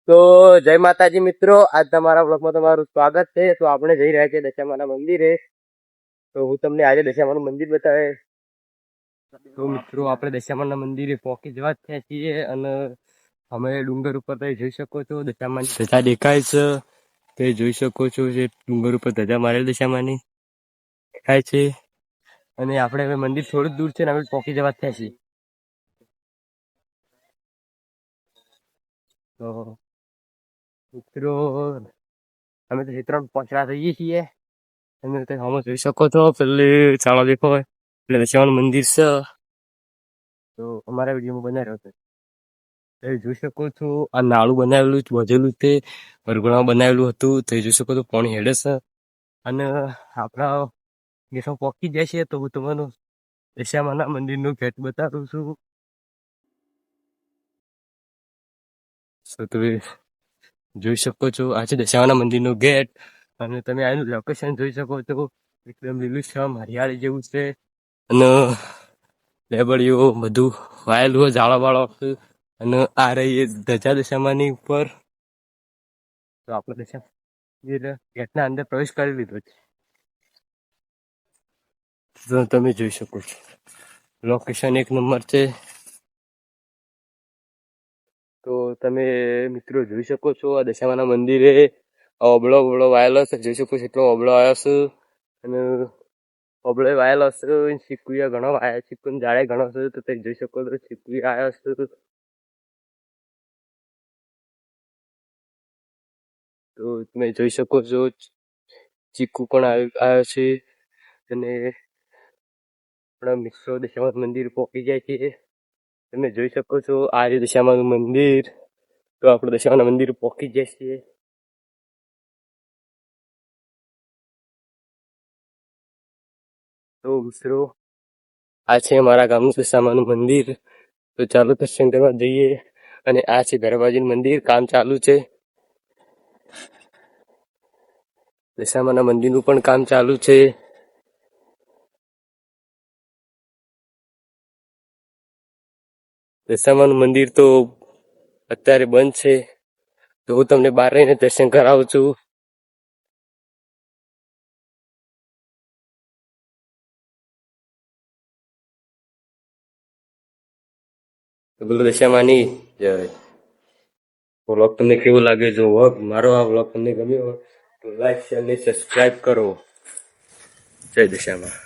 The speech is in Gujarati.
તો જય માતાજી મિત્રો, આજ તમારા બ્લોગમાં તમારું સ્વાગત છે. તો આપણે જઈ રહ્યા છીએ દશામાના મંદિરે. તો હું તમને આજે દશામાનું મંદિર બતાવે. તો મિત્રો આપણે દશામાના મંદિરે પહોંચી જવા જ થયા છીએ અને અમે ડુંગર ઉપર તમે જોઈ શકો છો દશામાની ધજા દેખાય છે. તે જોઈ શકો છો જે ડુંગર ઉપર ધજા મારેલ દશામાની દેખાય છે. અને આપણે હવે મંદિર થોડું દૂર છે ને અમે પહોંચી જવા જ થયા છીએ. તો મિત્રો અમે તો ક્ષેત્રમાં પહોંચવા થઈએ છીએ. તમે હમણાં જોઈ શકો છો પેલી ચાલો દેખો એટલે દશામાનું મંદિર છે. તો અમારા વિડીયોમાં બનાવી રહ્યો છે જોઈ શકો છો. આ નાળું બનાવેલું વધેલું તે વરઘોડામાં બનાવેલું હતું તે જોઈ શકો છો. પાણી હેડે છે અને આપણા ગેટમાં પહોંચી જાય છે. તો હું તમારું દશામાના મંદિરનું ગેટ બતાવું છું. તમે જોઈ શકો છો આ છે દશામાના મંદિરનું ગેટ અને તમે આનું લોકેશન જોઈ શકો છો. એકદમ લીલુંછમ હરિયાળી જેવું છે અને લેબડીઓ બધું વાયેલું હોય ઝાડો વાળો અને આ રહી ધજા દશામાની ઉપર. તો આપણે દશા ગેટના અંદર પ્રવેશ કરી લીધો છે. તો તમે જોઈ શકો છો લોકેશન એક નંબર છે. તો તમે મિત્રો જોઈ શકો છો આ દશામાના મંદિરે ઓબળો વાયેલો છે. જોઈ શકો છો એટલો ઓબળો આવ્યો છે અને ઓબળો વાયેલો છે. ચીકુયા ઘણો આવ્યા ચીકુન જાડે ઘણો છે. તો તમે જોઈ શકો છો ચીકુયા આવ્યો છે. તો તમે જોઈ શકો છો ચીકુ પણ આવ્યો છે અને આપણા મિત્રો દશામાનું મંદિર પહોંચી જાય છે. તમે જોઈ શકો છો આ જે દશામાનું મંદિર. તો આપણે દશામાના મંદિર પહોંચી જાય છીએ. તો મિત્રો આ છે મારા ગામનું દશામાનું મંદિર. તો ચાલો દર્શન કરવા જઈએ. અને આ છે દરવાજીનું મંદિર, કામ ચાલુ છે. દશામાના મંદિરનું પણ કામ ચાલુ છે. દશામાનું મંદિર તો અત્યારે બંધ છે. તો હું તમને બહાર રહીને દર્શન કરાવું છું. તો બોલો દશામાની જય. વ્લોગ તમને કેવું લાગે? જો મારો આ વ્લોગ તમને ગમ્યો હોય તો લાઈક શેર અને સબસ્ક્રાઈબ કરો. જય દશામાં.